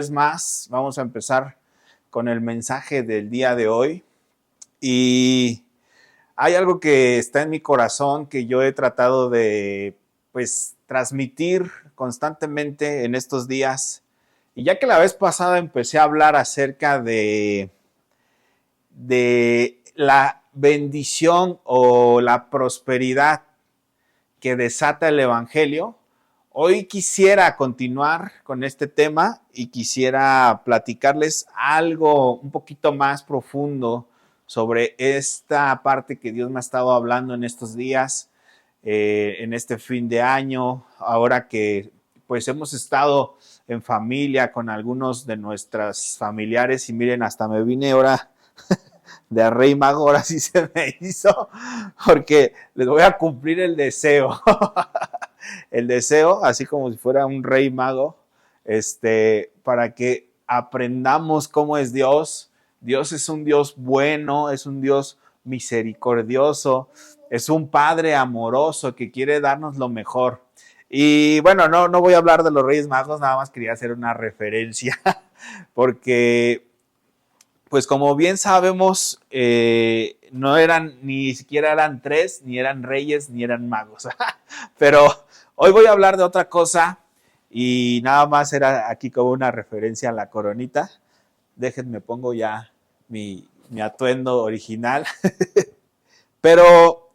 vez más, vamos a empezar con el mensaje del día de hoy. Y hay algo que está en mi corazón que yo he tratado de, pues, transmitir constantemente en estos días. Y ya que la vez pasada empecé a hablar acerca de la bendición o la prosperidad que desata el Evangelio, hoy quisiera continuar con este tema y quisiera platicarles algo un poquito más profundo sobre esta parte que Dios me ha estado hablando en estos días, en este fin de año, ahora que pues hemos estado en familia con algunos de nuestras familiares y miren, hasta me vine ahora de Rey Mago, ahora sí se me hizo, porque les voy a cumplir el deseo. El deseo, así como si fuera un rey mago, para que aprendamos cómo es Dios. Dios es un Dios bueno, es un Dios misericordioso, es un Padre amoroso que quiere darnos lo mejor. Y bueno, no voy a hablar de los Reyes Magos, nada más quería hacer una referencia, porque pues como bien sabemos, no eran, ni siquiera eran tres, ni eran reyes, ni eran magos. Pero hoy voy a hablar de otra cosa y nada más era aquí como una referencia a la coronita. Déjenme pongo ya mi atuendo original. Pero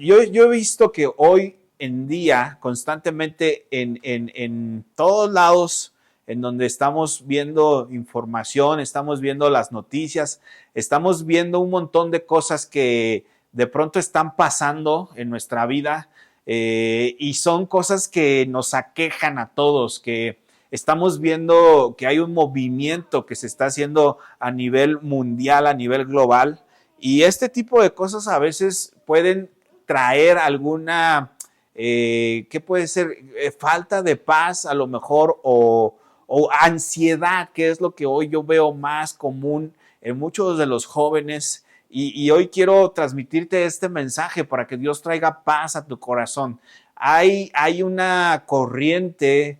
yo he visto que hoy en día, constantemente en todos lados, en donde estamos viendo información, estamos viendo las noticias, estamos viendo un montón de cosas que de pronto están pasando en nuestra vida y son cosas que nos aquejan a todos, que estamos viendo que hay un movimiento que se está haciendo a nivel mundial, a nivel global, y este tipo de cosas a veces pueden traer alguna, ¿qué puede ser? Falta de paz a lo mejor o ansiedad, que es lo que hoy yo veo más común en muchos de los jóvenes. Y hoy quiero transmitirte este mensaje para que Dios traiga paz a tu corazón. Hay una corriente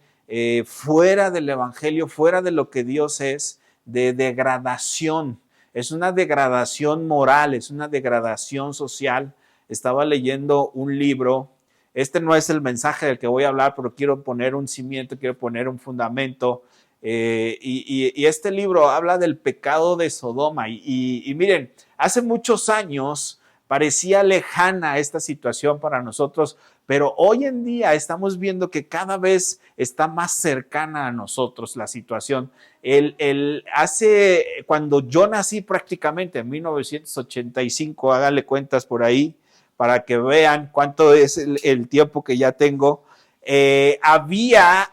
fuera del Evangelio, fuera de lo que Dios es, de degradación. Es una degradación moral, es una degradación social. Estaba leyendo un libro. Este no es el mensaje del que voy a hablar, pero quiero poner un cimiento, quiero poner un fundamento. Y este libro habla del pecado de Sodoma. Y miren, hace muchos años parecía lejana esta situación para nosotros, pero hoy en día estamos viendo que cada vez está más cercana a nosotros la situación. Cuando yo nací prácticamente en 1985, háganle cuentas por ahí para que vean cuánto es el tiempo que ya tengo, había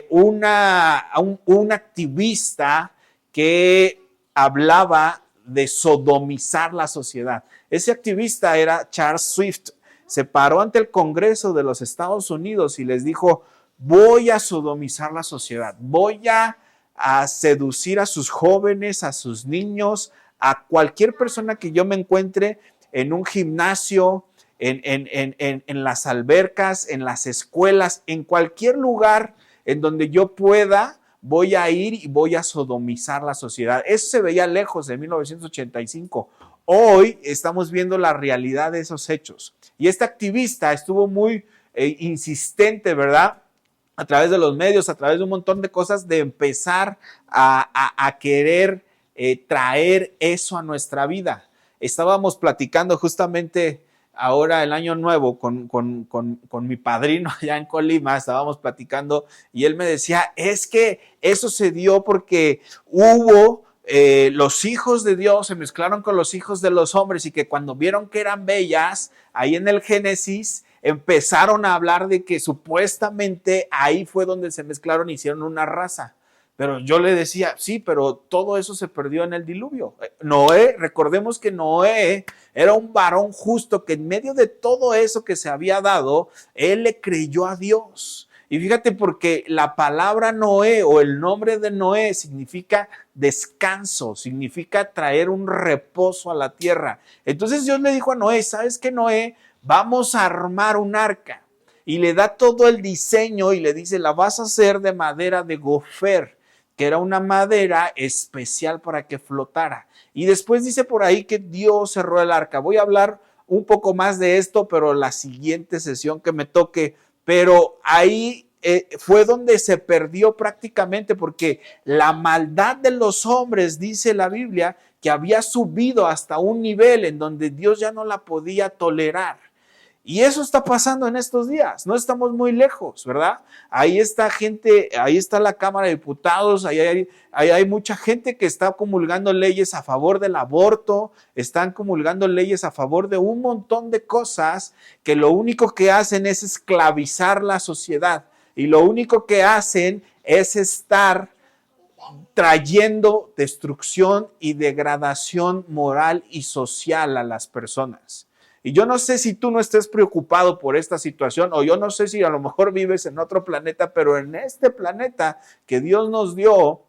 un activista que hablaba de sodomizar la sociedad. Ese activista era Charles Swift. Se paró ante el Congreso de los Estados Unidos y les dijo: voy a sodomizar la sociedad, voy a seducir a sus jóvenes, a sus niños, a cualquier persona que yo me encuentre en un gimnasio, en las albercas, en las escuelas, en cualquier lugar en donde yo pueda, voy a ir y voy a sodomizar la sociedad. Eso se veía lejos de 1985. Hoy estamos viendo la realidad de esos hechos. Y este activista estuvo muy insistente, ¿verdad?, a través de los medios, a través de un montón de cosas, de empezar a querer traer eso a nuestra vida. Estábamos platicando justamente ahora el año nuevo con mi padrino allá en Colima, estábamos platicando y él me decía, es que eso se dio porque hubo los hijos de Dios se mezclaron con los hijos de los hombres y que cuando vieron que eran bellas, ahí en el Génesis, empezaron a hablar de que supuestamente ahí fue donde se mezclaron y hicieron una raza. Pero yo le decía, sí, pero todo eso se perdió en el diluvio. Noé, recordemos que Noé era un varón justo que en medio de todo eso que se había dado, él le creyó a Dios. Y fíjate, porque la palabra Noé o el nombre de Noé significa descanso, significa traer un reposo a la tierra. Entonces Dios le dijo a Noé, ¿sabes qué, Noé? Vamos a armar un arca. y le da todo el diseño y le dice, la vas a hacer de madera de gofer, que era una madera especial para que flotara. Y después dice por ahí que Dios cerró el arca. Voy a hablar un poco más de esto, pero la siguiente sesión que me toque, pero ahí fue donde se perdió prácticamente, porque la maldad de los hombres, dice la Biblia, que había subido hasta un nivel en donde Dios ya no la podía tolerar. Y eso está pasando en estos días, no estamos muy lejos, ¿verdad? Ahí está gente, ahí está la Cámara de Diputados, ahí hay mucha gente que está promulgando leyes a favor del aborto, están promulgando leyes a favor de un montón de cosas que lo único que hacen es esclavizar la sociedad y lo único que hacen es estar trayendo destrucción y degradación moral y social a las personas. Y yo no sé si tú no estés preocupado por esta situación, o yo no sé si a lo mejor vives en otro planeta, pero en este planeta que Dios nos dio,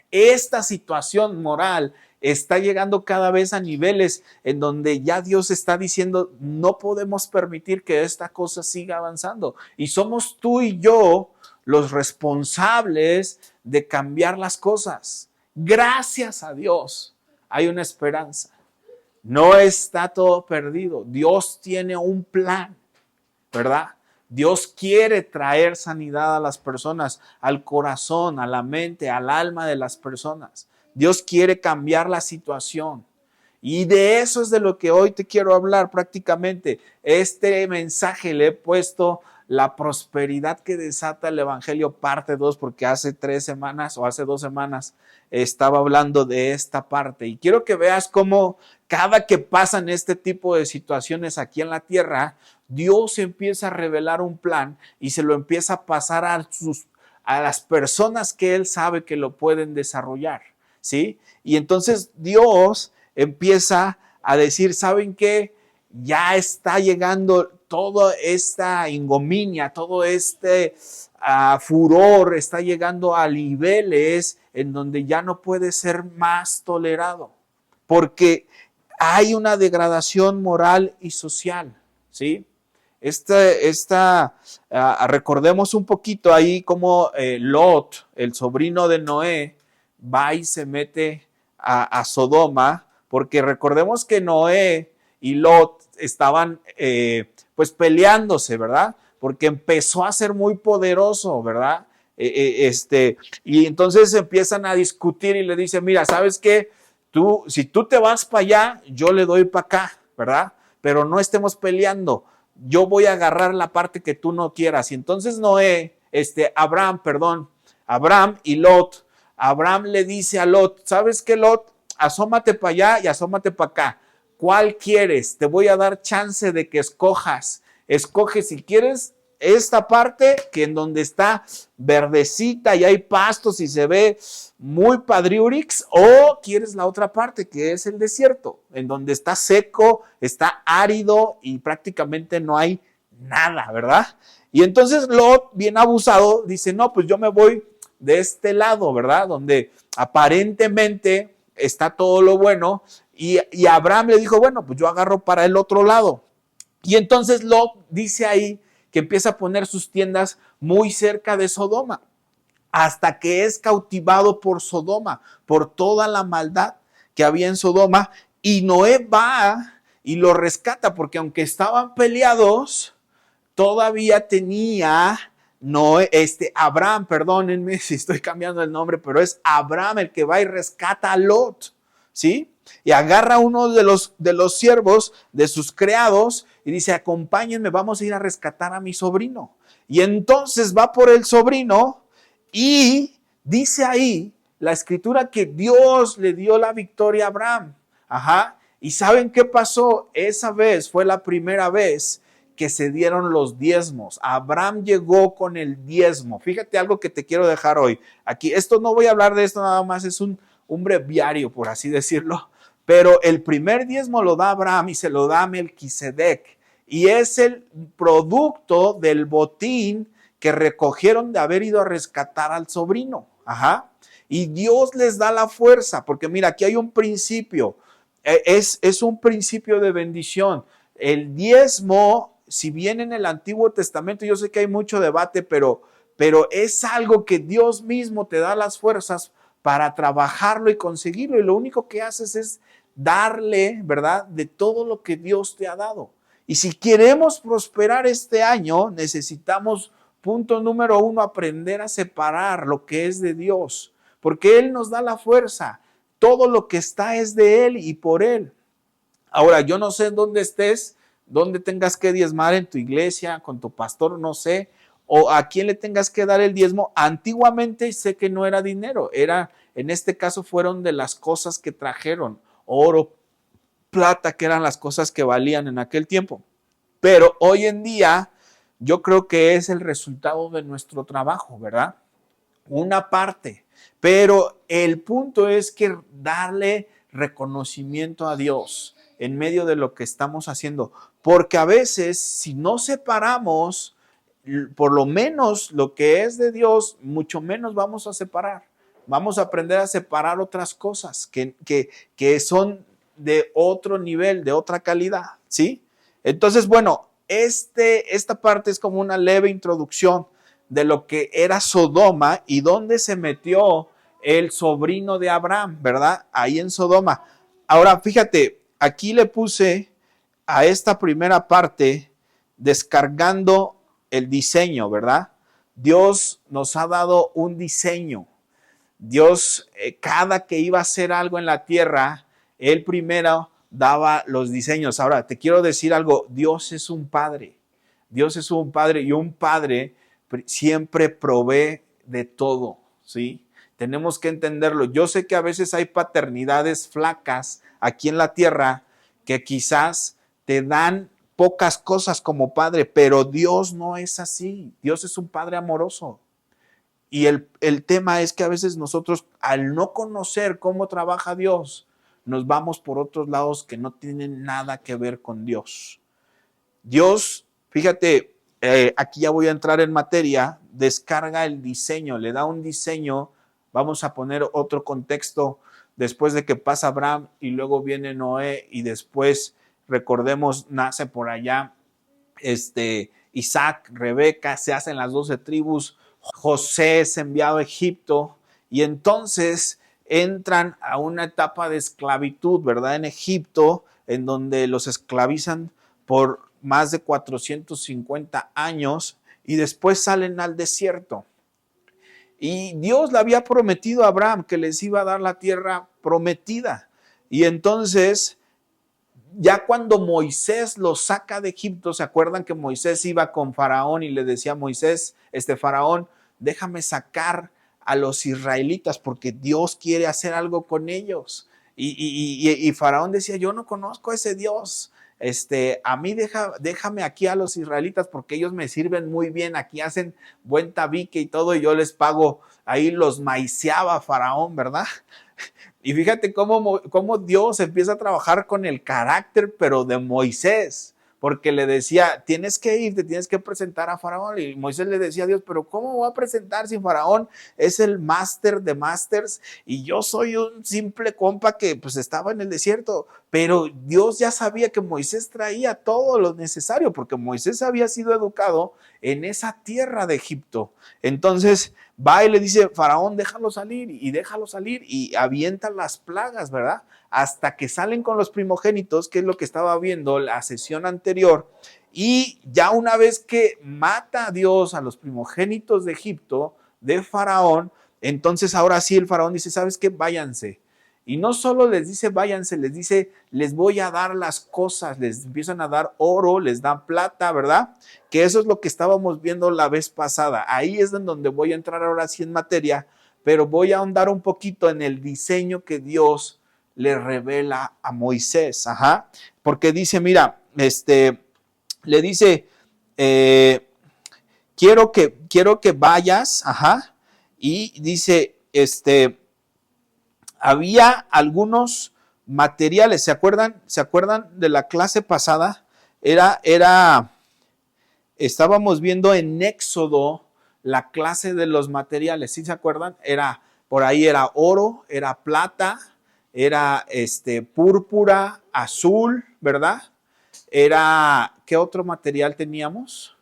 esta situación moral está llegando cada vez a niveles en donde ya Dios está diciendo, no podemos permitir que esta cosa siga avanzando. Y somos tú y yo los responsables de cambiar las cosas. Gracias a Dios hay una esperanza. No está todo perdido. Dios tiene un plan, ¿verdad? Dios quiere traer sanidad a las personas, al corazón, a la mente, al alma de las personas. Dios quiere cambiar la situación. Y de eso es de lo que hoy te quiero hablar prácticamente. Este mensaje le he puesto la prosperidad que desata el Evangelio parte 2, porque hace 3 semanas o hace 2 semanas estaba hablando de esta parte. Y quiero que veas cómo cada que pasan este tipo de situaciones aquí en la tierra, Dios empieza a revelar un plan y se lo empieza a pasar a las personas que Él sabe que lo pueden desarrollar, ¿sí? Y entonces Dios empieza a decir, ¿saben qué? Ya está llegando toda esta ignominia, todo este furor, está llegando a niveles en donde ya no puede ser más tolerado, porque hay una degradación moral y social, ¿sí? Recordemos un poquito ahí cómo Lot, el sobrino de Noé, va y se mete a Sodoma, porque recordemos que Noé y Lot estaban pues peleándose, ¿verdad? Porque empezó a ser muy poderoso, ¿verdad? Y entonces empiezan a discutir y le dicen, mira, ¿sabes qué? Si tú te vas para allá, yo le doy para acá, ¿verdad? Pero no estemos peleando. Yo voy a agarrar la parte que tú no quieras. Y entonces Abraham y Lot, Abraham le dice a Lot, ¿sabes qué, Lot? Asómate para allá y asómate para acá. ¿Cuál quieres? Te voy a dar chance de que escojas. Escoge si quieres esta parte que en donde está verdecita y hay pastos y se ve muy padriurix, o quieres la otra parte que es el desierto, en donde está seco, está árido y prácticamente no hay nada, ¿verdad? Y entonces Lot, bien abusado, dice, no, pues yo me voy de este lado, ¿verdad? Donde aparentemente está todo lo bueno, y Abraham le dijo, bueno, pues yo agarro para el otro lado. Y entonces Lot dice ahí que empieza a poner sus tiendas muy cerca de Sodoma, hasta que es cautivado por Sodoma, por toda la maldad que había en Sodoma, y Noé va y lo rescata, porque aunque estaban peleados, todavía tenía Abraham, perdónenme si estoy cambiando el nombre, pero es Abraham el que va y rescata a Lot, ¿sí? Y agarra a uno de los siervos de sus criados y dice, acompáñenme, vamos a ir a rescatar a mi sobrino. Y entonces va por el sobrino y dice ahí la escritura que Dios le dio la victoria a Abraham. Ajá. ¿Y saben qué pasó? Esa vez fue la primera vez que se dieron los diezmos. Abraham llegó con el diezmo. Fíjate algo que te quiero dejar hoy. Aquí, no voy a hablar de esto nada más, es un breviario, por así decirlo. Pero el primer diezmo lo da Abraham y se lo da a Melquisedec. Y es el producto del botín que recogieron de haber ido a rescatar al sobrino. Ajá. Y Dios les da la fuerza, porque mira, aquí hay un principio. Es un principio de bendición. El diezmo si bien en el Antiguo Testamento yo sé que hay mucho debate, pero es algo que Dios mismo te da las fuerzas para trabajarlo y conseguirlo, y lo único que haces es darle, ¿verdad?, de todo lo que Dios te ha dado. Y si queremos prosperar este año, necesitamos, punto número 1, aprender a separar lo que es de Dios, porque Él nos da la fuerza. Todo lo que está es de Él y por Él. Ahora, yo no sé dónde estés, dónde tengas que diezmar, en tu iglesia, con tu pastor, no sé, o a quién le tengas que dar el diezmo. Antiguamente sé que no era dinero, en este caso fueron de las cosas que trajeron, oro, plata, que eran las cosas que valían en aquel tiempo. Pero hoy en día yo creo que es el resultado de nuestro trabajo, ¿verdad? Una parte. Pero el punto es que darle reconocimiento a Dios en medio de lo que estamos haciendo. Porque a veces, si no separamos por lo menos lo que es de Dios, mucho menos vamos a separar. Vamos a aprender a separar otras cosas que son de otro nivel, de otra calidad, ¿sí? Entonces, bueno, esta parte es como una leve introducción de lo que era Sodoma y dónde se metió el sobrino de Abraham, ¿verdad? Ahí en Sodoma. Ahora, fíjate, aquí le puse a esta primera parte descargando el diseño, ¿verdad? Dios nos ha dado un diseño. Dios, cada que iba a hacer algo en la tierra, Él primero daba los diseños. Ahora, te quiero decir algo, Dios es un padre. Dios es un padre y un padre siempre provee de todo, ¿sí? Tenemos que entenderlo. Yo sé que a veces hay paternidades flacas aquí en la tierra que quizás te dan pocas cosas como padre, pero Dios no es así. Dios es un padre amoroso. Y el tema es que a veces nosotros, al no conocer cómo trabaja Dios, nos vamos por otros lados que no tienen nada que ver con Dios. Dios, fíjate, aquí ya voy a entrar en materia, descarga el diseño, le da un diseño. Vamos a poner otro contexto después de que pasa Abraham y luego viene Noé y después, recordemos, nace por allá Isaac, Rebeca, se hacen las 12 tribus, José es enviado a Egipto y entonces entran a una etapa de esclavitud, ¿verdad? En Egipto, en donde los esclavizan por más de 450 años y después salen al desierto. Y Dios le había prometido a Abraham que les iba a dar la tierra prometida. Y entonces, ya cuando Moisés los saca de Egipto, ¿se acuerdan que Moisés iba con Faraón y le decía a Moisés, Faraón, déjame sacar a los israelitas porque Dios quiere hacer algo con ellos? Y Faraón decía, yo no conozco a ese Dios. A mí déjame aquí a los israelitas porque ellos me sirven muy bien, aquí hacen buen tabique y todo, y yo les pago. Ahí los maiceaba Faraón, ¿verdad? Y fíjate cómo Dios empieza a trabajar con el carácter, pero de Moisés, porque le decía, tienes que ir, te tienes que presentar a Faraón. Y Moisés le decía a Dios, pero ¿cómo voy a presentar si Faraón es el máster de másters y yo soy un simple compa que pues estaba en el desierto? Pero Dios ya sabía que Moisés traía todo lo necesario, porque Moisés había sido educado en esa tierra de Egipto. Entonces va y le dice, Faraón, déjalo salir y avienta las plagas, ¿verdad? Hasta que salen con los primogénitos, que es lo que estaba viendo la sesión anterior. Y ya una vez que mata a Dios a los primogénitos de Egipto, de Faraón, entonces ahora sí el Faraón dice, ¿sabes qué? Váyanse. Y no solo les dice váyanse, les dice, les voy a dar las cosas, les empiezan a dar oro, les dan plata, ¿verdad? Que eso es lo que estábamos viendo la vez pasada. Ahí es en donde voy a entrar ahora sí en materia, pero voy a ahondar un poquito en el diseño que Dios le revela a Moisés, porque dice, mira, le dice, quiero que vayas, y dice, había algunos materiales, ¿se acuerdan de la clase pasada? Estábamos viendo en Éxodo la clase de los materiales, ¿sí se acuerdan? Por ahí era oro, era plata, era púrpura, azul, ¿verdad? ¿qué otro material teníamos?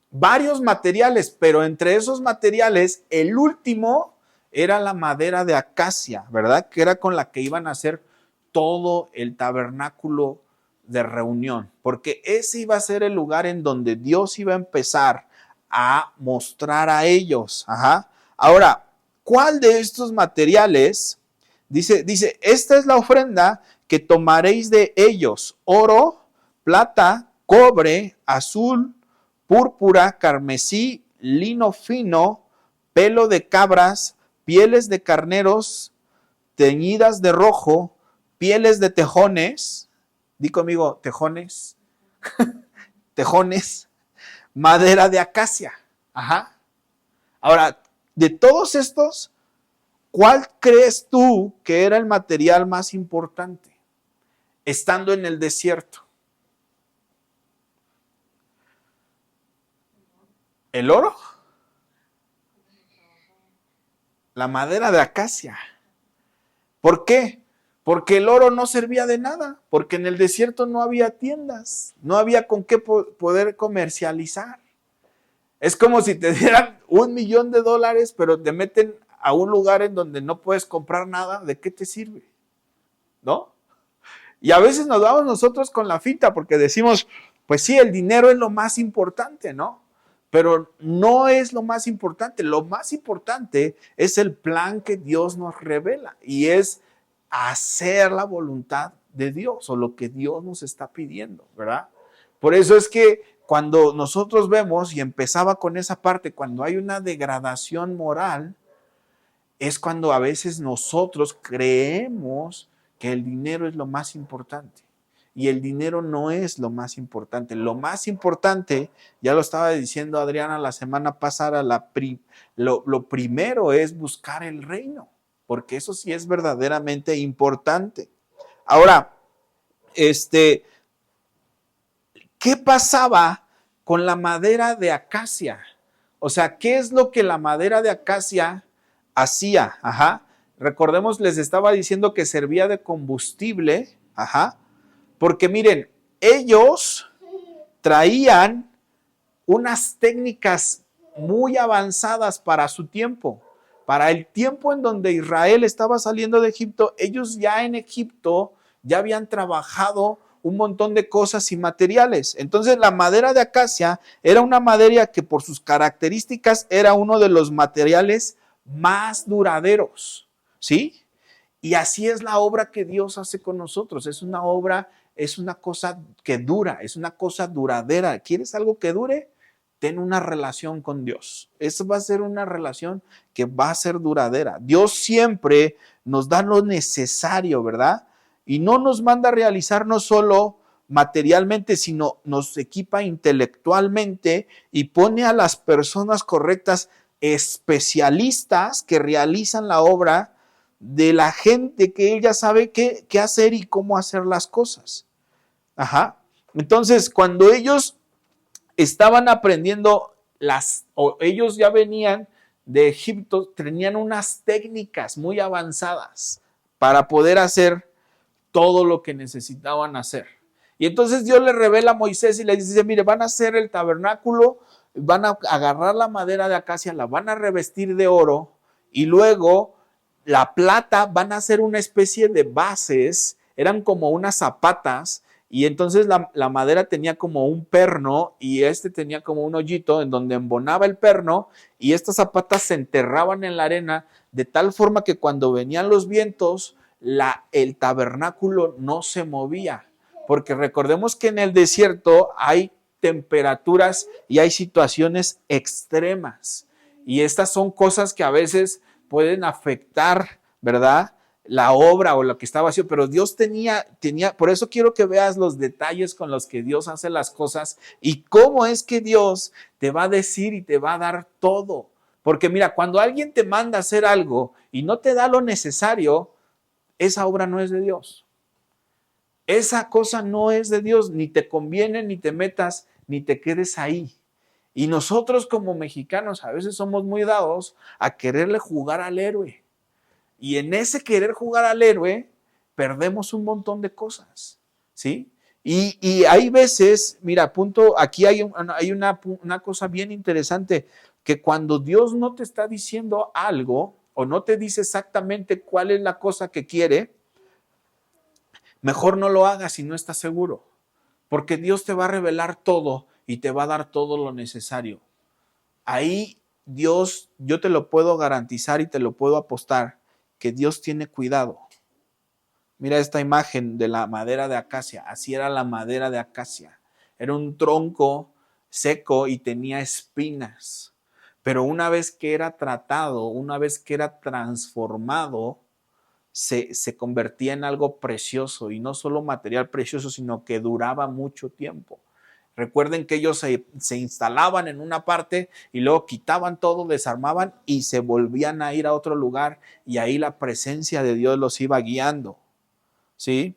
Varios materiales, pero entre esos materiales, el último era la madera de acacia, ¿verdad? Que era con la que iban a hacer todo el tabernáculo de reunión, porque ese iba a ser el lugar en donde Dios iba a empezar a mostrar a ellos. Ajá. Ahora, ¿cuál de estos materiales? Dice, esta es la ofrenda que tomaréis de ellos: oro, plata, cobre, azul, púrpura, carmesí, lino fino, pelo de cabras, pieles de carneros teñidas de rojo, pieles de tejones, di conmigo, tejones, tejones, madera de acacia. Ajá. Ahora, de todos estos, ¿cuál crees tú que era el material más importante estando en el desierto? ¿El oro? La madera de acacia. ¿Por qué? Porque el oro no servía de nada, porque en el desierto no había tiendas, no había con qué poder comercializar. Es como si te dieran $1,000,000, pero te meten a un lugar en donde no puedes comprar nada, ¿de qué te sirve? ¿No? Y a veces nos vamos nosotros con la finta porque decimos, pues sí, el dinero es lo más importante, ¿no? Pero no es lo más importante. Lo más importante es el plan que Dios nos revela y es hacer la voluntad de Dios o lo que Dios nos está pidiendo, ¿verdad? Por eso es que cuando nosotros vemos, y empezaba con esa parte, cuando hay una degradación moral, es cuando a veces nosotros creemos que el dinero es lo más importante. Y el dinero no es lo más importante. Lo más importante, ya lo estaba diciendo Adriana la semana pasada, lo primero es buscar el reino, porque eso sí es verdaderamente importante. Ahora, ¿qué pasaba con la madera de acacia? O sea, ¿qué es lo que la madera de acacia hacía? Ajá. Recordemos, les estaba diciendo que servía de combustible. Ajá. Porque miren, ellos traían unas técnicas muy avanzadas para su tiempo. Para el tiempo en donde Israel estaba saliendo de Egipto, ellos ya en Egipto ya habían trabajado un montón de cosas y materiales. Entonces la madera de acacia era una madera que por sus características era uno de los materiales más duraderos, ¿sí? Y así es la obra que Dios hace con nosotros. Es una obra, es una cosa que dura, es una cosa duradera. ¿Quieres algo que dure? Ten una relación con Dios. Esa va a ser una relación que va a ser duradera. Dios siempre nos da lo necesario, ¿verdad? Y no nos manda a realizar no solo materialmente, sino nos equipa intelectualmente y pone a las personas correctas, especialistas que realizan la obra de la gente que ella sabe qué hacer y cómo hacer las cosas. Ajá. Entonces, cuando ellos estaban aprendiendo o ellos ya venían de Egipto, tenían unas técnicas muy avanzadas para poder hacer todo lo que necesitaban hacer. Y entonces Dios le revela a Moisés y le dice, mire, van a hacer el tabernáculo, van a agarrar la madera de acacia, la van a revestir de oro y luego la plata van a hacer una especie de bases, eran como unas zapatas, y entonces la madera tenía como un perno y tenía como un hoyito en donde embonaba el perno y estas zapatas se enterraban en la arena de tal forma que cuando venían los vientos, el tabernáculo no se movía. Porque recordemos que en el desierto hay temperaturas y hay situaciones extremas. Y estas son cosas que a veces pueden afectar, ¿verdad?, la obra o lo que estaba haciendo, pero Dios tenía, por eso quiero que veas los detalles con los que Dios hace las cosas y cómo es que Dios te va a decir y te va a dar todo. Porque mira, cuando alguien te manda a hacer algo y no te da lo necesario, esa obra no es de Dios. Esa cosa no es de Dios, ni te conviene, ni te metas, ni te quedes ahí. Y nosotros como mexicanos a veces somos muy dados a quererle jugar al héroe. Y en ese querer jugar al héroe, perdemos un montón de cosas, ¿sí? Y hay veces, mira, punto, aquí hay una cosa bien interesante, que cuando Dios no te está diciendo algo o no te dice exactamente cuál es la cosa que quiere, mejor no lo hagas si no estás seguro, porque Dios te va a revelar todo y te va a dar todo lo necesario. Ahí Dios, yo te lo puedo garantizar y te lo puedo apostar, que Dios tiene cuidado. Mira esta imagen de la madera de acacia. Así era la madera de acacia. Era un tronco seco y tenía espinas. Pero una vez que era tratado, una vez que era transformado, se convertía en algo precioso. Y no solo material precioso, sino que duraba mucho tiempo. Recuerden que ellos se instalaban en una parte y luego quitaban todo, desarmaban y se volvían a ir a otro lugar. Y ahí la presencia de Dios los iba guiando. ¿Sí?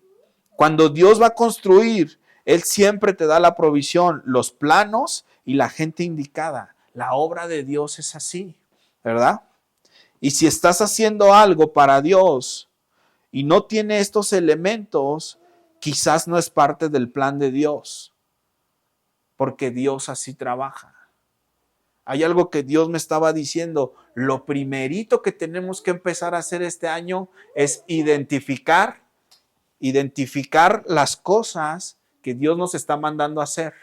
Cuando Dios va a construir, Él siempre te da la provisión, los planos y la gente indicada. La obra de Dios es así, ¿verdad? Y si estás haciendo algo para Dios y no tiene estos elementos, quizás no es parte del plan de Dios, porque Dios así trabaja. Hay algo que Dios me estaba diciendo. Lo primerito que tenemos que empezar a hacer este año es identificar las cosas que Dios nos está mandando a hacer.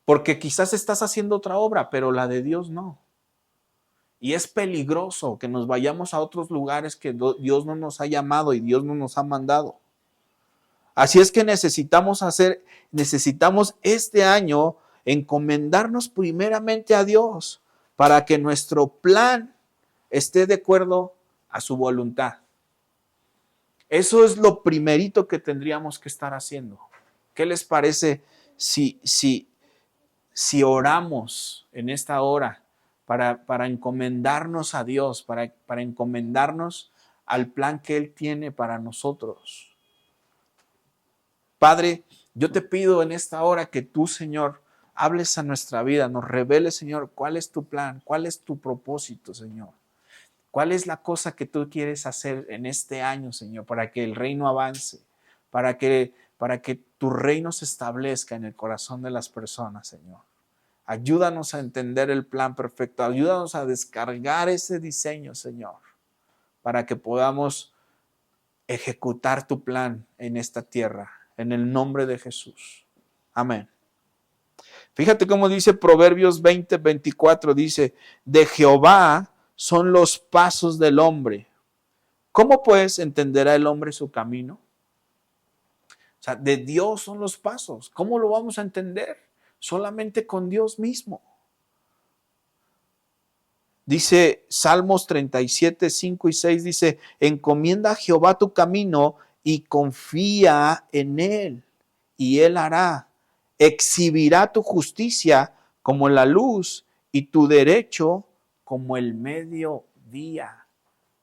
Porque quizás estás haciendo otra obra, pero la de Dios no. Y es peligroso que nos vayamos a otros lugares que Dios no nos ha llamado y Dios no nos ha mandado. Así es que necesitamos este año encomendarnos primeramente a Dios para que nuestro plan esté de acuerdo a su voluntad. Eso es lo primerito que tendríamos que estar haciendo. ¿Qué les parece si oramos en esta hora para encomendarnos a Dios, para encomendarnos al plan que Él tiene para nosotros? Padre, yo te pido en esta hora que tú, Señor, hables a nuestra vida, nos reveles, Señor, cuál es tu plan, cuál es tu propósito, Señor. ¿Cuál es la cosa que tú quieres hacer en este año, Señor, para que el reino avance, para que tu reino se establezca en el corazón de las personas, Señor? Ayúdanos a entender el plan perfecto, ayúdanos a descargar ese diseño, Señor, para que podamos ejecutar tu plan en esta tierra, en el nombre de Jesús. Amén. Fíjate cómo dice Proverbios 20:24, dice, de Jehová son los pasos del hombre. ¿Cómo pues entenderá el hombre su camino? O sea, de Dios son los pasos. ¿Cómo lo vamos a entender? Solamente con Dios mismo. Dice Salmos 37:5-6, dice, encomienda a Jehová tu camino y confía en Él, y Él hará. Exhibirá tu justicia como la luz y tu derecho como el mediodía.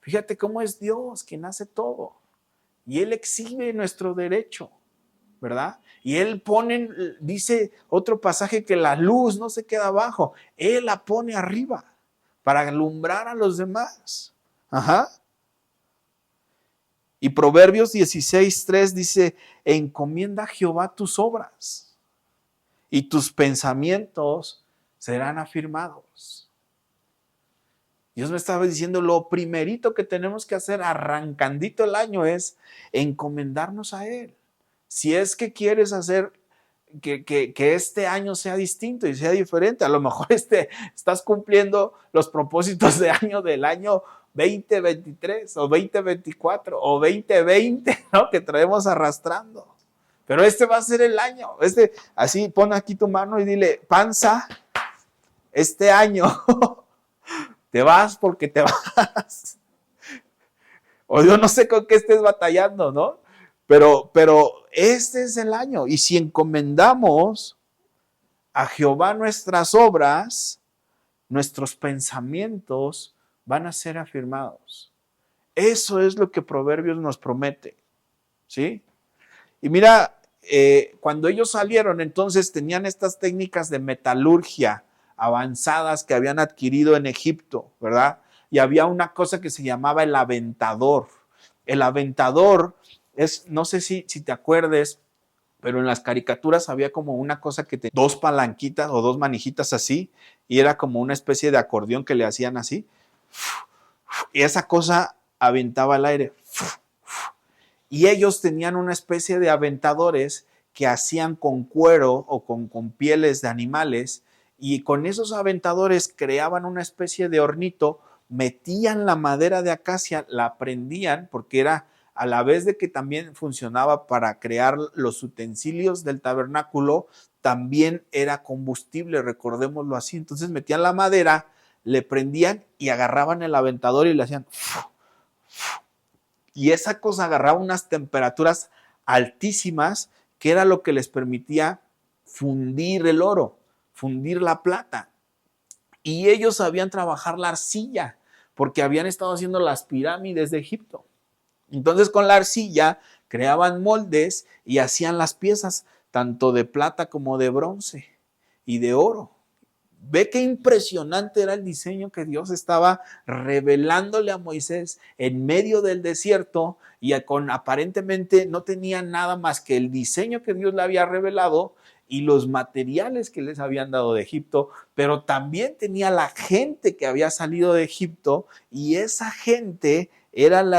Fíjate cómo es Dios quien hace todo. Y Él exhibe nuestro derecho, ¿verdad? Y Él pone, dice otro pasaje, que la luz no se queda abajo. Él la pone arriba para alumbrar a los demás. Ajá. Y Proverbios 16:3 dice, encomienda a Jehová tus obras y tus pensamientos serán afirmados. Dios me estaba diciendo, lo primerito que tenemos que hacer arrancandito el año es encomendarnos a Él. Si es que quieres hacer que este año sea distinto y sea diferente, a lo mejor estás cumpliendo los propósitos de año del año 2023 o 2024 o 2020, ¿no? Que traemos arrastrando. Pero este va a ser el año. Así, pon aquí tu mano y dile, panza, este año te vas porque te vas. O yo no sé con qué estés batallando, ¿no? Pero este es el año. Y si encomendamos a Jehová nuestras obras, nuestros pensamientos van a ser afirmados. Eso es lo que Proverbios nos promete, ¿sí? Y mira, cuando ellos salieron, entonces tenían estas técnicas de metalurgia avanzadas que habían adquirido en Egipto, ¿verdad? Y había una cosa que se llamaba el aventador. El aventador no sé si te acuerdes, pero en las caricaturas había como una cosa que tenía dos palanquitas o dos manijitas así, y era como una especie de acordeón que le hacían así, y esa cosa aventaba el aire. Y ellos tenían una especie de aventadores que hacían con cuero o con pieles de animales, y con esos aventadores creaban una especie de hornito, metían la madera de acacia, la prendían, porque era a la vez de que también funcionaba para crear los utensilios del tabernáculo, también era combustible, recordémoslo así. Entonces metían la madera, le prendían y agarraban el aventador y le hacían... Y esa cosa agarraba unas temperaturas altísimas, que era lo que les permitía fundir el oro, fundir la plata. Y ellos sabían trabajar la arcilla, porque habían estado haciendo las pirámides de Egipto. Entonces con la arcilla creaban moldes y hacían las piezas, tanto de plata como de bronce y de oro. Ve qué impresionante era el diseño que Dios estaba revelándole a Moisés en medio del desierto, y aparentemente no tenía nada más que el diseño que Dios le había revelado y los materiales que les habían dado de Egipto, pero también tenía la gente que había salido de Egipto, y esa gente eran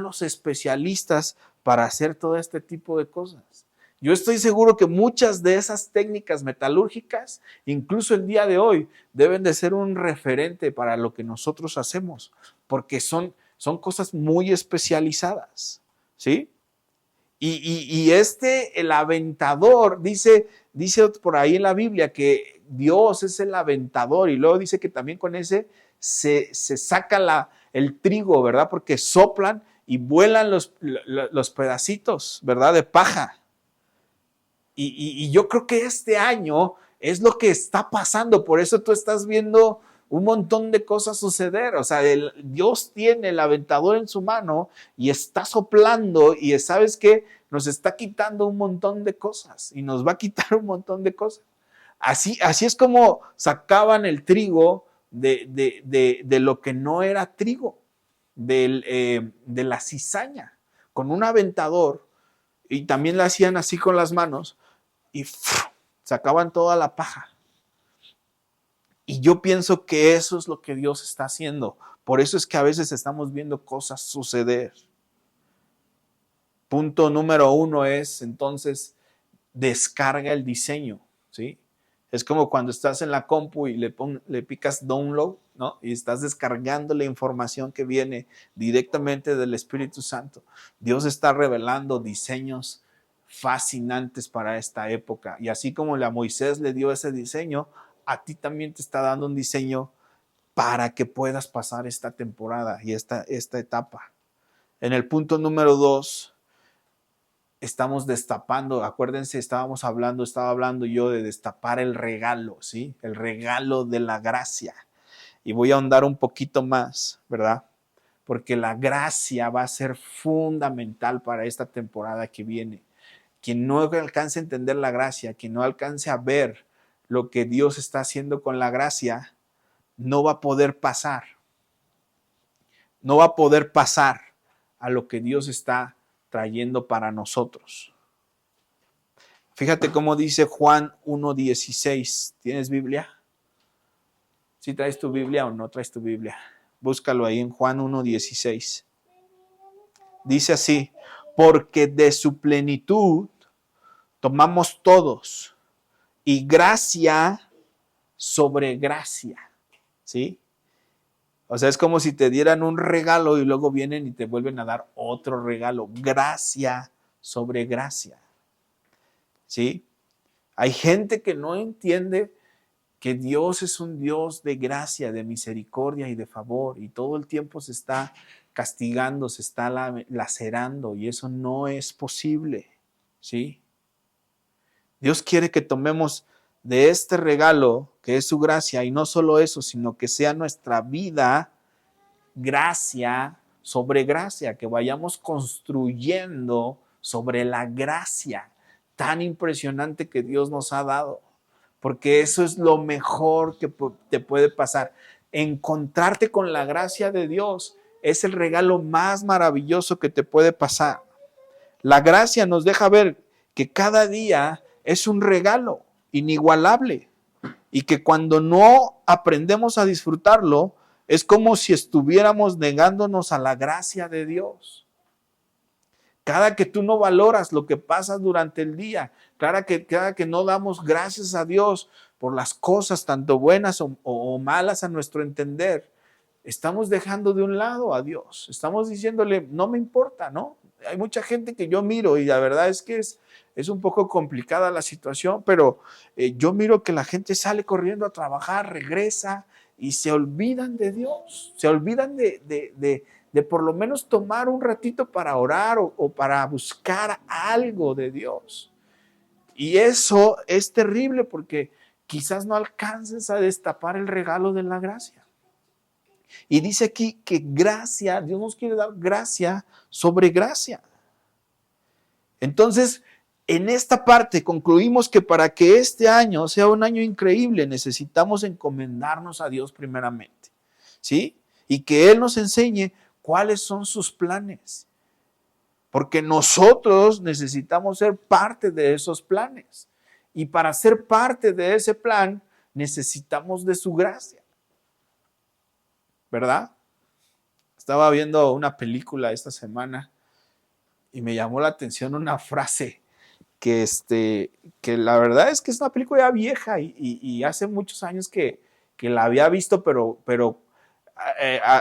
los especialistas para hacer todo este tipo de cosas. Yo estoy seguro que muchas de esas técnicas metalúrgicas, incluso el día de hoy, deben de ser un referente para lo que nosotros hacemos, porque son cosas muy especializadas, ¿sí? Y el aventador, dice por ahí en la Biblia que Dios es el aventador, y luego dice que también con ese se saca el trigo, ¿verdad? Porque soplan y vuelan los pedacitos, ¿verdad? De paja. Y yo creo que este año es lo que está pasando, por eso tú estás viendo un montón de cosas suceder. O sea, Dios tiene el aventador en su mano y está soplando, y ¿sabes qué? Nos está quitando un montón de cosas y nos va a quitar un montón de cosas. Así es como sacaban el trigo de lo que no era trigo, de la cizaña, con un aventador, y también lo hacían así con las manos, y sacaban toda la paja. Y yo pienso que eso es lo que Dios está haciendo. Por eso es que a veces estamos viendo cosas suceder. Punto número 1 es, entonces, descarga el diseño, ¿sí? Es como cuando estás en la compu y le picas download, ¿no? Y estás descargando la información que viene directamente del Espíritu Santo. Dios está revelando diseños fascinantes para esta época. Y así como a Moisés le dio ese diseño, a ti también te está dando un diseño para que puedas pasar esta temporada y esta etapa. En el punto número 2, estamos destapando, acuérdense, estaba hablando yo de destapar el regalo, ¿sí? El regalo de la gracia. Y voy a ahondar un poquito más, ¿verdad? Porque la gracia va a ser fundamental para esta temporada que viene. Quien no alcance a entender la gracia, quien no alcance a ver lo que Dios está haciendo con la gracia, no va a poder pasar. No va a poder pasar a lo que Dios está trayendo para nosotros. Fíjate cómo dice Juan 1:16. ¿Tienes Biblia? ¿Sí traes tu Biblia o no traes tu Biblia? Búscalo ahí en Juan 1:16. Dice así: porque de su plenitud tomamos todos, y gracia sobre gracia, ¿sí? O sea, es como si te dieran un regalo y luego vienen y te vuelven a dar otro regalo. Gracia sobre gracia, ¿sí? Hay gente que no entiende que Dios es un Dios de gracia, de misericordia y de favor, y todo el tiempo se está castigando, se está lacerando, y eso no es posible, ¿sí? Dios quiere que tomemos de este regalo que es su gracia, y no solo eso, sino que sea nuestra vida gracia sobre gracia, que vayamos construyendo sobre la gracia tan impresionante que Dios nos ha dado, porque eso es lo mejor que te puede pasar. Encontrarte con la gracia de Dios es el regalo más maravilloso que te puede pasar. La gracia nos deja ver que cada día es un regalo inigualable y que cuando no aprendemos a disfrutarlo, es como si estuviéramos negándonos a la gracia de Dios. Cada que tú no valoras lo que pasa durante el día, cada que no damos gracias a Dios por las cosas tanto buenas o malas a nuestro entender, estamos dejando de un lado a Dios. Estamos diciéndole, no me importa, ¿no? Hay mucha gente que yo miro y la verdad es que es un poco complicada la situación, pero yo miro que la gente sale corriendo a trabajar, regresa y se olvidan de Dios, se olvidan de por lo menos tomar un ratito para orar o para buscar algo de Dios. Y eso es terrible porque quizás no alcances a destapar el regalo de la gracia. Y dice aquí que gracia, Dios nos quiere dar gracia sobre gracia. Entonces, en esta parte concluimos que para que este año sea un año increíble, necesitamos encomendarnos a Dios primeramente, ¿sí? Y que Él nos enseñe cuáles son sus planes. Porque nosotros necesitamos ser parte de esos planes. Y para ser parte de ese plan, necesitamos de su gracia. ¿Verdad? Estaba viendo una película esta semana y me llamó la atención una frase que la verdad es que es una película ya vieja y hace muchos años que la había visto, pero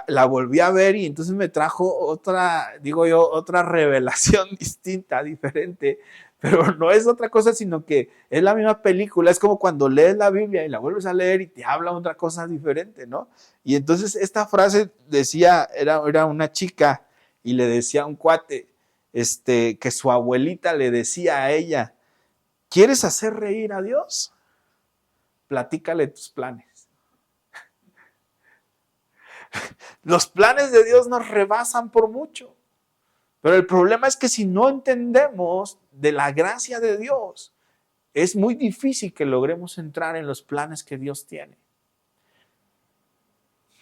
la volví a ver y entonces me trajo otra, digo yo, otra revelación distinta, diferente, pero no es otra cosa, sino que es la misma película. Es como cuando lees la Biblia y la vuelves a leer y te habla otra cosa diferente, ¿no? Y entonces esta frase decía, era una chica y le decía a un cuate, que su abuelita le decía a ella, ¿quieres hacer reír a Dios? Platícale tus planes. Los planes de Dios nos rebasan por mucho. Pero el problema es que si no entendemos de la gracia de Dios, es muy difícil que logremos entrar en los planes que Dios tiene.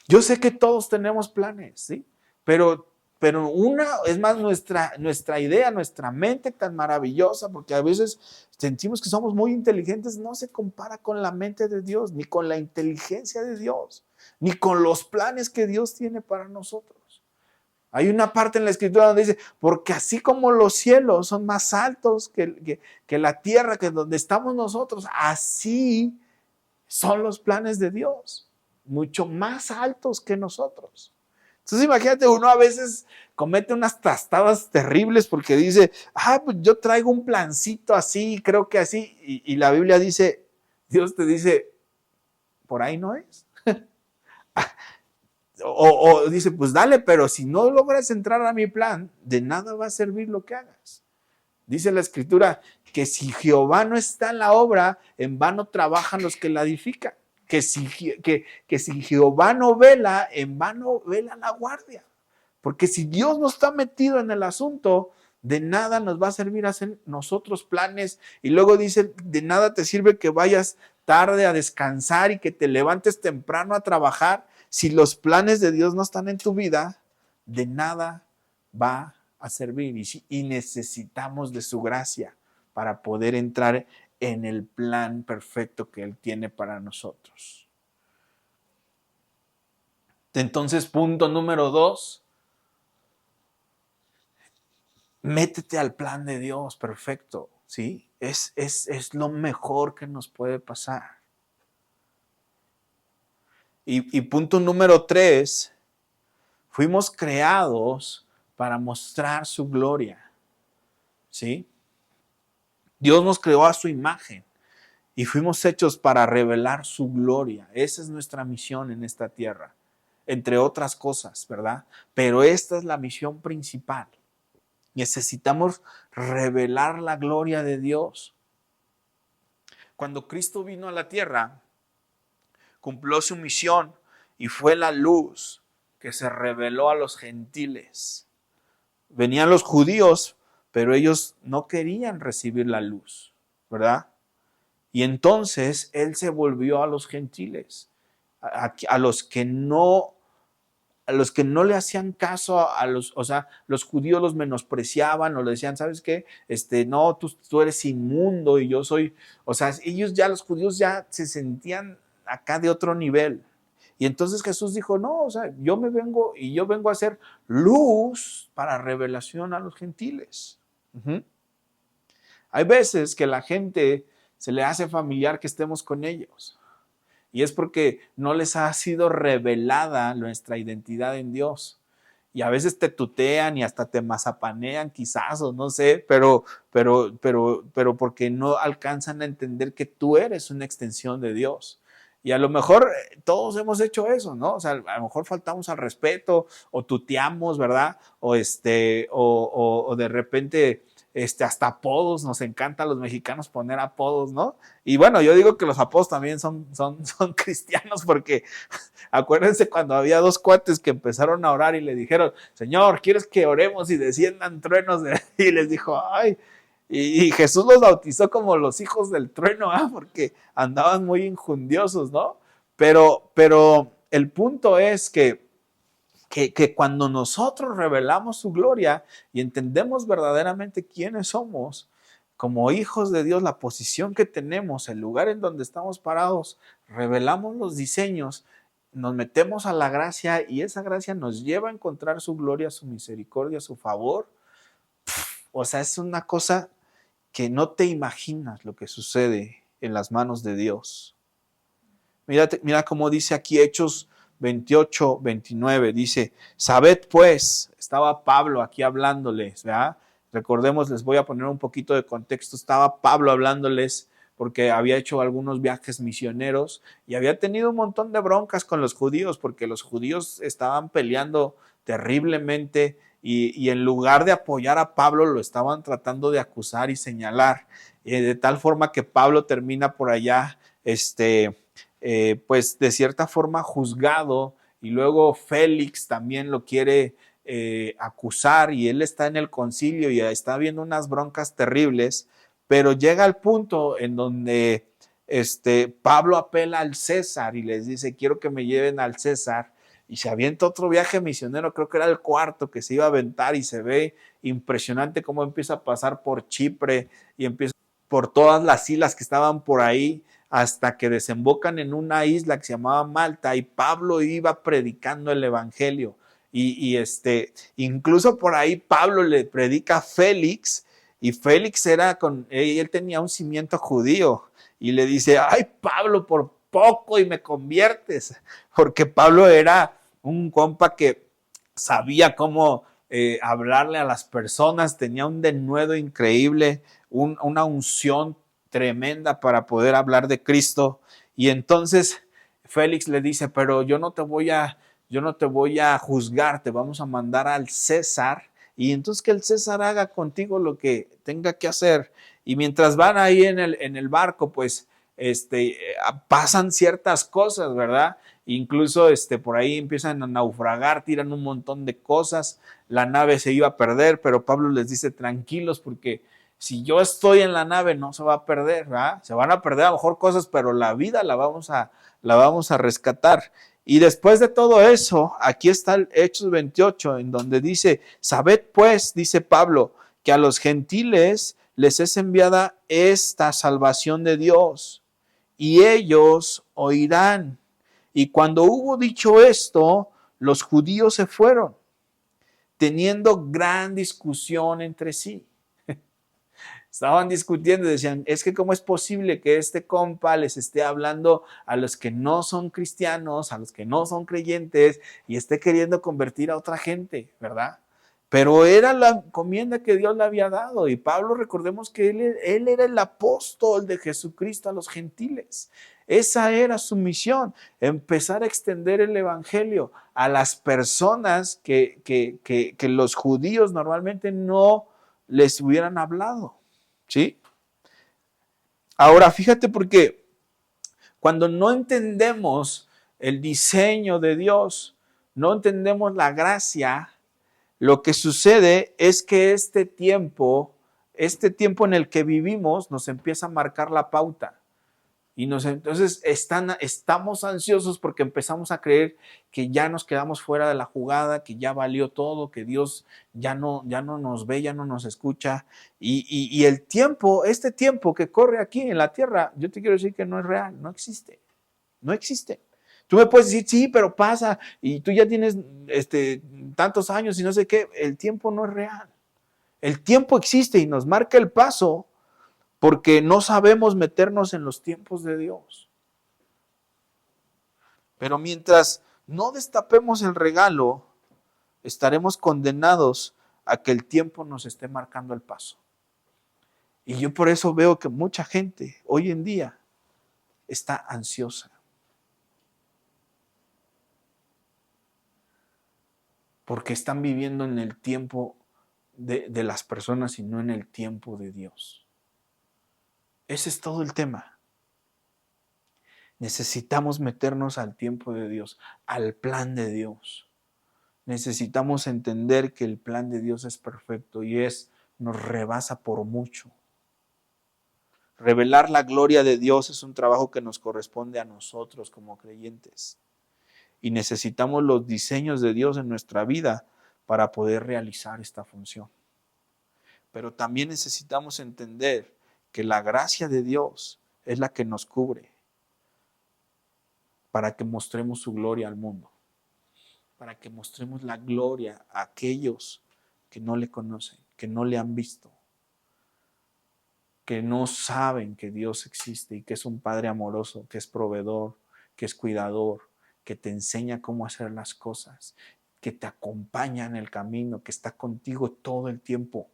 Yo sé que todos tenemos planes, ¿sí? Pero es más nuestra idea, nuestra mente tan maravillosa, porque a veces sentimos que somos muy inteligentes, no se compara con la mente de Dios, ni con la inteligencia de Dios, ni con los planes que Dios tiene para nosotros. Hay una parte en la Escritura donde dice, porque así como los cielos son más altos que la tierra, que donde estamos nosotros, así son los planes de Dios, mucho más altos que nosotros. Entonces imagínate, uno a veces comete unas trastadas terribles porque dice, pues yo traigo un plancito así, creo que así, y la Biblia dice, Dios te dice, por ahí no es. O dice, pues dale, pero si no logras entrar a mi plan, de nada va a servir lo que hagas. Dice la Escritura que si Jehová no está en la obra, en vano trabajan los que la edifican. Que si Jehová no vela, en vano vela la guardia. Porque si Dios no está metido en el asunto, de nada nos va a servir hacer nosotros planes. Y luego dice, de nada te sirve que vayas tarde a descansar y que te levantes temprano a trabajar. Si los planes de Dios no están en tu vida, de nada va a servir. Y necesitamos de su gracia para poder entrar en el plan perfecto que Él tiene para nosotros. Entonces, punto número 2. Métete al plan de Dios perfecto, ¿sí? Es lo mejor que nos puede pasar. Y punto número 3, fuimos creados para mostrar su gloria, ¿sí? Dios nos creó a su imagen y fuimos hechos para revelar su gloria. Esa es nuestra misión en esta tierra, entre otras cosas, ¿verdad? Pero esta es la misión principal. Necesitamos revelar la gloria de Dios. Cuando Cristo vino a la tierra, cumplió su misión y fue la luz que se reveló a los gentiles. Venían los judíos, pero ellos no querían recibir la luz, ¿verdad? Y entonces Él se volvió a los gentiles, a los que no a los que no le hacían caso o sea, los judíos los menospreciaban o le decían, ¿sabes qué? No, tú eres inmundo y yo soy, o sea, los judíos ya se sentían acá de otro nivel. Y entonces Jesús dijo, no, o sea, yo vengo a ser luz para revelación a los gentiles. Hay veces que la gente se le hace familiar que estemos con ellos. Y es porque no les ha sido revelada nuestra identidad en Dios. Y a veces te tutean y hasta te mazapanean quizás, o no sé, pero porque no alcanzan a entender que tú eres una extensión de Dios. Y a lo mejor todos hemos hecho eso, ¿no? O sea, a lo mejor faltamos al respeto o tuteamos, ¿verdad? O de repente hasta apodos, nos encanta a los mexicanos poner apodos, ¿no? Y bueno, yo digo que los apodos también son cristianos porque acuérdense cuando había dos cuates que empezaron a orar y le dijeron, Señor, ¿quieres que oremos y desciendan truenos? Y les dijo, ay, y Jesús los bautizó como los hijos del trueno, porque andaban muy injundiosos, ¿no? Pero el punto es que cuando nosotros revelamos su gloria y entendemos verdaderamente quiénes somos, como hijos de Dios, la posición que tenemos, el lugar en donde estamos parados, revelamos los diseños, nos metemos a la gracia y esa gracia nos lleva a encontrar su gloria, su misericordia, su favor. O sea, es una cosa que no te imaginas lo que sucede en las manos de Dios. Mira cómo dice aquí Hechos 28, 29, dice, sabed pues, estaba Pablo aquí hablándoles, ¿verdad? Recordemos, les voy a poner un poquito de contexto, estaba Pablo hablándoles porque había hecho algunos viajes misioneros y había tenido un montón de broncas con los judíos porque los judíos estaban peleando terriblemente y en lugar de apoyar a Pablo lo estaban tratando de acusar y señalar, de tal forma que Pablo termina por allá, pues de cierta forma juzgado y luego Félix también lo quiere acusar y él está en el concilio y está viendo unas broncas terribles, pero llega al punto en donde Pablo apela al César y les dice, quiero que me lleven al César, y se avienta otro viaje misionero, creo que era el cuarto que se iba a aventar y se ve impresionante cómo empieza a pasar por Chipre y empieza por todas las islas que estaban por ahí hasta que desembocan en una isla que se llamaba Malta y Pablo iba predicando el evangelio incluso por ahí Pablo le predica a Félix y Félix él tenía un cimiento judío y le dice, ay Pablo, por poco y me conviertes, porque Pablo era un compa que sabía cómo hablarle a las personas, tenía un denuedo increíble, una unción tremenda para poder hablar de Cristo. Y entonces Félix le dice, pero yo no te voy a juzgar, te vamos a mandar al César y entonces que el César haga contigo lo que tenga que hacer. Y mientras van ahí en el barco, pues pasan ciertas cosas, ¿verdad? Incluso por ahí empiezan a naufragar, tiran un montón de cosas, la nave se iba a perder, pero Pablo les dice, tranquilos, porque si yo estoy en la nave no se va a perder, ¿verdad? Se van a perder a lo mejor cosas, pero la vida la vamos a rescatar. Y después de todo eso, aquí está el Hechos 28, en donde dice, sabed pues, dice Pablo, que a los gentiles les es enviada esta salvación de Dios, y ellos oirán. Y cuando hubo dicho esto, los judíos se fueron, teniendo gran discusión entre sí. Estaban discutiendo y decían, es que cómo es posible que este compa les esté hablando a los que no son cristianos, a los que no son creyentes y esté queriendo convertir a otra gente, ¿verdad? Pero era la encomienda que Dios le había dado y Pablo, recordemos que él era el apóstol de Jesucristo a los gentiles. Esa era su misión, empezar a extender el evangelio a las personas que los judíos normalmente no les hubieran hablado. ¿Sí? Ahora, fíjate porque cuando no entendemos el diseño de Dios, no entendemos la gracia, lo que sucede es que este tiempo en el que vivimos nos empieza a marcar la pauta. Entonces estamos ansiosos porque empezamos a creer que ya nos quedamos fuera de la jugada, que ya valió todo, que Dios ya no nos ve, ya no nos escucha. Y el tiempo, este tiempo que corre aquí en la tierra, yo te quiero decir que no es real, no existe. No existe. Tú me puedes decir, sí, pero pasa, y tú ya tienes tantos años y no sé qué. El tiempo no es real. El tiempo existe y nos marca el paso porque no sabemos meternos en los tiempos de Dios. Pero mientras no destapemos el regalo, estaremos condenados a que el tiempo nos esté marcando el paso. Y yo por eso veo que mucha gente hoy en día está ansiosa. Porque están viviendo en el tiempo de las personas y no en el tiempo de Dios. Ese es todo el tema. Necesitamos meternos al tiempo de Dios, al plan de Dios. Necesitamos entender que el plan de Dios es perfecto y nos rebasa por mucho. Revelar la gloria de Dios es un trabajo que nos corresponde a nosotros como creyentes. Y necesitamos los diseños de Dios en nuestra vida para poder realizar esta función. Pero también necesitamos entender que la gracia de Dios es la que nos cubre para que mostremos su gloria al mundo, para que mostremos la gloria a aquellos que no le conocen, que no le han visto, que no saben que Dios existe y que es un Padre amoroso, que es proveedor, que es cuidador, que te enseña cómo hacer las cosas, que te acompaña en el camino, que está contigo todo el tiempo,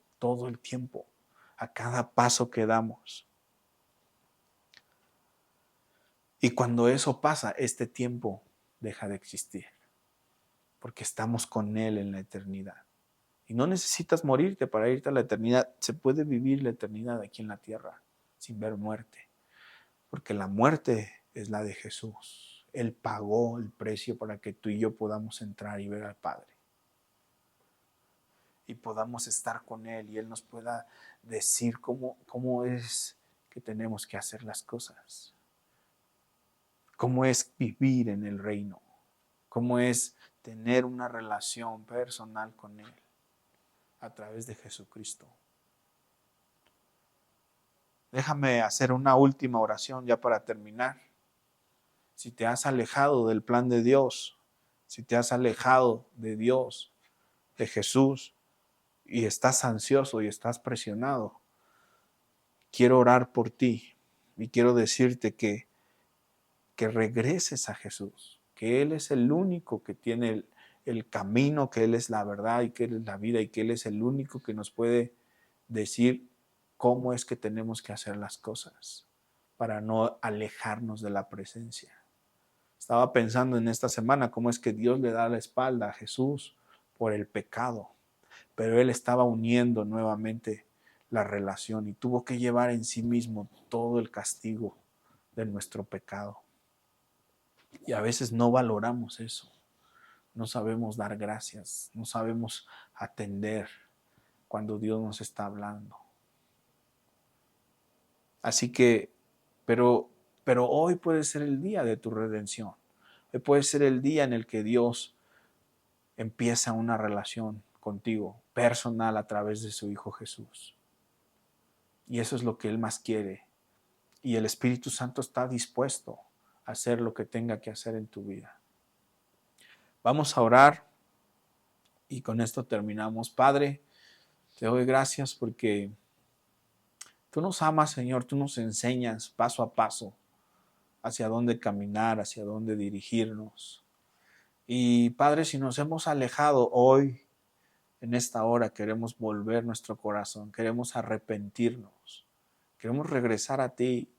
a cada paso que damos. Y cuando eso pasa, este tiempo deja de existir, porque estamos con Él en la eternidad. Y no necesitas morirte para irte a la eternidad. Se puede vivir la eternidad aquí en la tierra sin ver muerte, porque la muerte es la de Jesús. Él pagó el precio para que tú y yo podamos entrar y ver al Padre. Y podamos estar con Él y Él nos pueda decir cómo es que tenemos que hacer las cosas. Cómo es vivir en el reino. Cómo es tener una relación personal con Él a través de Jesucristo. Déjame hacer una última oración ya para terminar. Si te has alejado del plan de Dios, si te has alejado de Dios, de Jesús, y estás ansioso y estás presionado, quiero orar por ti y quiero decirte que regreses a Jesús, que Él es el único que tiene el camino, que Él es la verdad y que Él es la vida y que Él es el único que nos puede decir cómo es que tenemos que hacer las cosas para no alejarnos de la presencia. Estaba pensando en esta semana cómo es que Dios le da la espalda a Jesús por el pecado, pero Él estaba uniendo nuevamente la relación y tuvo que llevar en sí mismo todo el castigo de nuestro pecado. Y a veces no valoramos eso, no sabemos dar gracias, no sabemos atender cuando Dios nos está hablando. Así que, pero hoy puede ser el día de tu redención. Hoy puede ser el día en el que Dios empieza una relación contigo, personal, a través de su Hijo Jesús. Y eso es lo que Él más quiere. Y el Espíritu Santo está dispuesto a hacer lo que tenga que hacer en tu vida. Vamos a orar y con esto terminamos. Padre, te doy gracias porque tú nos amas, Señor, tú nos enseñas paso a paso hacia dónde caminar, hacia dónde dirigirnos. Y Padre, si nos hemos alejado hoy, en esta hora, queremos volver nuestro corazón, queremos arrepentirnos, queremos regresar a ti,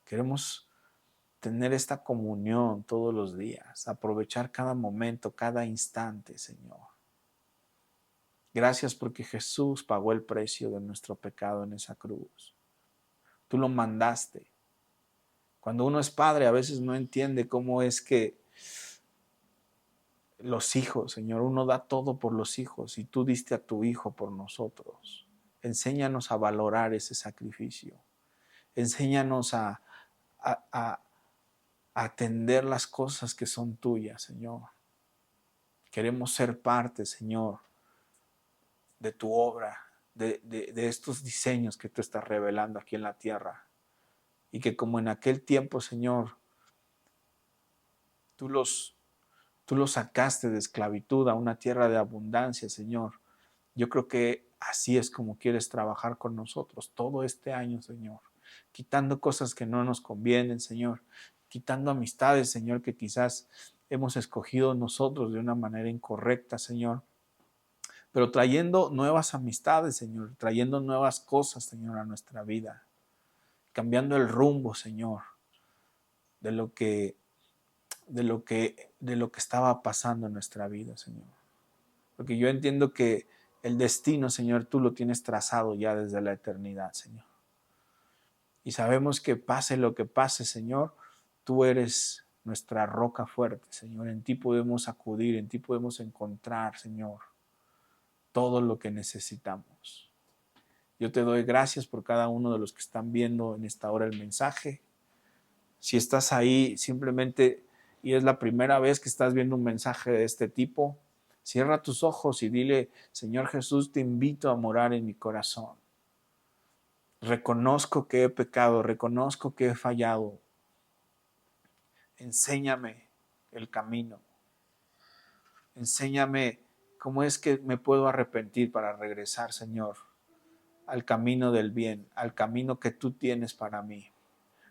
queremos tener esta comunión todos los días, aprovechar cada momento, cada instante, Señor. Gracias porque Jesús pagó el precio de nuestro pecado en esa cruz. Tú lo mandaste. Cuando uno es padre, a veces no entiende cómo es que los hijos, Señor, uno da todo por los hijos y tú diste a tu Hijo por nosotros. Enséñanos a valorar ese sacrificio. Enséñanos a a atender las cosas que son tuyas, Señor. Queremos ser parte, Señor, de tu obra, de estos diseños que tú estás revelando aquí en la tierra. Y que como en aquel tiempo, Señor, tú los sacaste de esclavitud a una tierra de abundancia, Señor. Yo creo que así es como quieres trabajar con nosotros todo este año, Señor. Quitando cosas que no nos convienen, Señor. Quitando amistades, Señor, que quizás hemos escogido nosotros de una manera incorrecta, Señor. Pero trayendo nuevas amistades, Señor. Trayendo nuevas cosas, Señor, a nuestra vida. Cambiando el rumbo, Señor, de lo que estaba pasando en nuestra vida, Señor. Porque yo entiendo que el destino, Señor, tú lo tienes trazado ya desde la eternidad, Señor. Y sabemos que pase lo que pase, Señor, tú eres nuestra roca fuerte, Señor. En ti podemos acudir, en ti podemos encontrar, Señor, todo lo que necesitamos. Yo te doy gracias por cada uno de los que están viendo en esta hora el mensaje. Si estás ahí simplemente y es la primera vez que estás viendo un mensaje de este tipo, cierra tus ojos y dile: Señor Jesús, te invito a morar en mi corazón. Reconozco que he pecado, reconozco que he fallado. Enséñame el camino. Enséñame cómo es que me puedo arrepentir para regresar, Señor, al camino del bien, al camino que tú tienes para mí.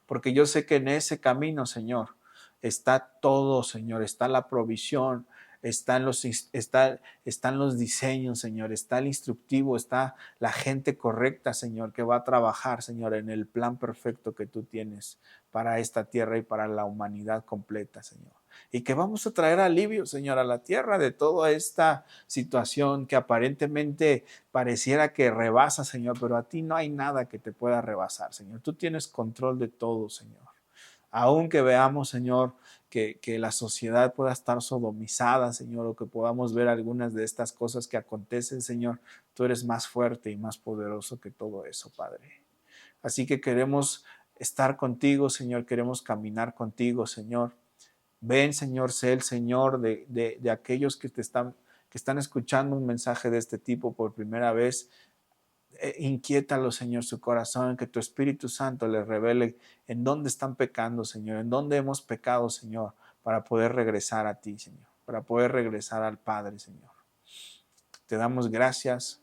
Porque yo sé que en ese camino, Señor, está todo, Señor, está la provisión, están los diseños, Señor, está el instructivo, está la gente correcta, Señor, que va a trabajar, Señor, en el plan perfecto que tú tienes para esta tierra y para la humanidad completa, Señor. Y que vamos a traer alivio, Señor, a la tierra de toda esta situación que aparentemente pareciera que rebasa, Señor, pero a ti no hay nada que te pueda rebasar, Señor. Tú tienes control de todo, Señor. Aunque veamos, Señor, que la sociedad pueda estar sodomizada, Señor, o que podamos ver algunas de estas cosas que acontecen, Señor, tú eres más fuerte y más poderoso que todo eso, Padre. Así que queremos estar contigo, Señor, queremos caminar contigo, Señor. Ven, Señor, sé el Señor de aquellos que están escuchando un mensaje de este tipo por primera vez. Inquiétalo, Señor, su corazón, que tu Espíritu Santo les revele en dónde están pecando, Señor, en dónde hemos pecado, Señor, para poder regresar a ti, Señor, para poder regresar al Padre, Señor. Te damos gracias,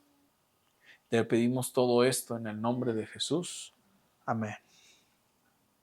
te pedimos todo esto en el nombre de Jesús. Amén.